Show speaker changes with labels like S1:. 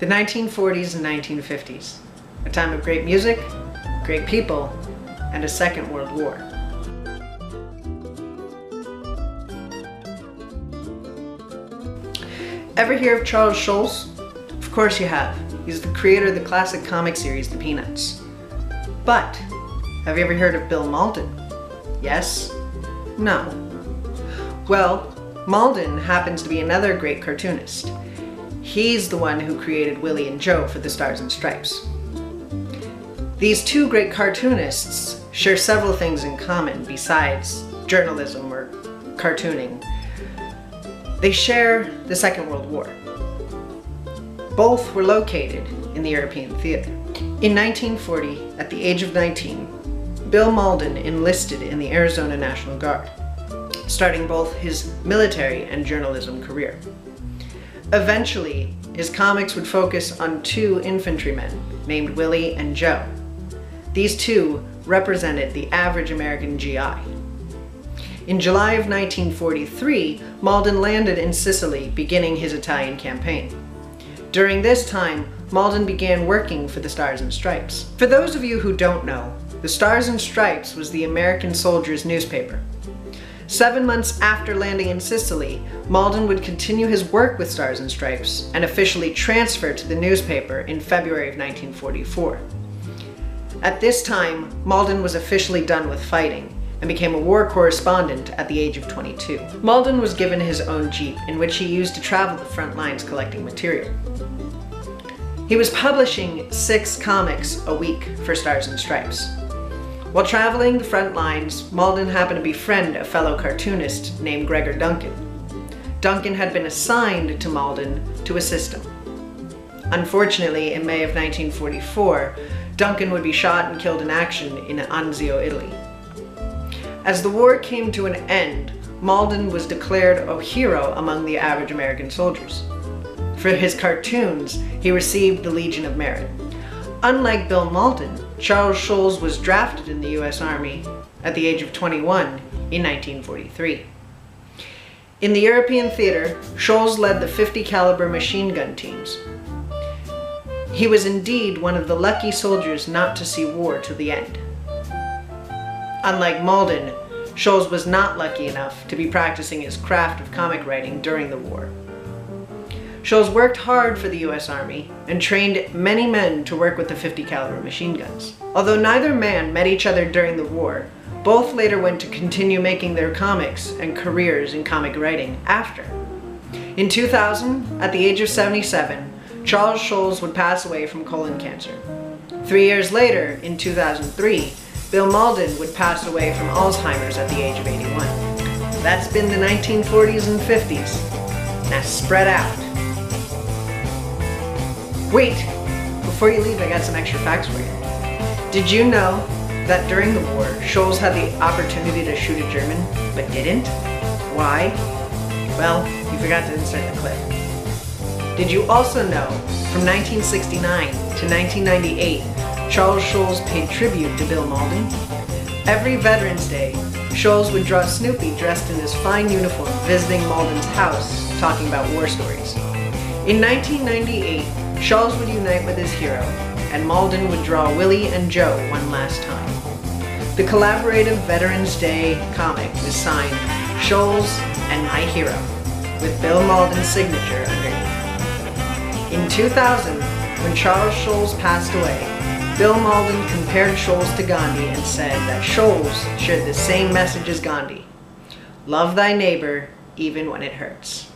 S1: The 1940s and 1950s, a time of great music, great people, and a Second World War. Ever hear of Charles Schulz? Of course you have. He's the creator of the classic comic series, The Peanuts. But, have you ever heard of Bill Mauldin? Yes? No? Well, Mauldin happens to be another great cartoonist. He's the one who created Willie and Joe for the Stars and Stripes. These two great cartoonists share several things in common besides journalism or cartooning. They share the Second World War. Both were located in the European theater. In 1940, at the age of 19, Bill Mauldin enlisted in the Arizona National Guard, starting both his military and journalism career. Eventually, his comics would focus on two infantrymen named Willie and Joe. These two represented the average American GI. In July of 1943, Mauldin landed in Sicily, beginning his Italian campaign. During this time, Mauldin began working for the Stars and Stripes. For those of you who don't know, the Stars and Stripes was the American soldiers' newspaper. 7 months after landing in Sicily, Mauldin would continue his work with Stars and Stripes and officially transfer to the newspaper in February of 1944. At this time, Mauldin was officially done with fighting and became a war correspondent at the age of 22. Mauldin was given his own Jeep, in which he used to travel the front lines collecting material. He was publishing 6 comics a week for Stars and Stripes. While traveling the front lines, Mauldin happened to befriend a fellow cartoonist named Gregor Duncan. Duncan had been assigned to Mauldin to assist him. Unfortunately, in May of 1944, Duncan would be shot and killed in action in Anzio, Italy. As the war came to an end, Mauldin was declared a hero among the average American soldiers. For his cartoons, he received the Legion of Merit. Unlike Bill Mauldin, Charles Schulz was drafted in the U.S. Army at the age of 21 in 1943. In the European theater, Scholes led the 50 caliber machine gun teams. He was indeed one of the lucky soldiers not to see war to the end. Unlike Mauldin, Scholes was not lucky enough to be practicing his craft of comic writing during the war. Scholes worked hard for the U.S. Army and trained many men to work with the 50 caliber machine guns. Although neither man met each other during the war, both later went to continue making their comics and careers in comic writing after. In 2000, at the age of 77, Charles Schulz would pass away from colon cancer. 3 years later, in 2003, Bill Mauldin would pass away from Alzheimer's at the age of 81. That's been the 1940s and 50s. Now spread out. Wait, before you leave, I got some extra facts for you. Did you know that during the war, Scholes had the opportunity to shoot a German, but didn't? Why? Well, you forgot to insert the clip. Did you also know, from 1969 to 1998, Charles Schulz paid tribute to Bill Mauldin? Every Veterans Day, Scholes would draw Snoopy dressed in his fine uniform visiting Mauldin's house, talking about war stories. In 1998, Scholes would unite with his hero, and Mauldin would draw Willie and Joe one last time. The collaborative Veterans Day comic was signed Scholes and My Hero, with Bill Mauldin's signature underneath. In 2000, when Charles Schulz passed away, Bill Mauldin compared Scholes to Gandhi and said that Scholes shared the same message as Gandhi: love thy neighbor even when it hurts.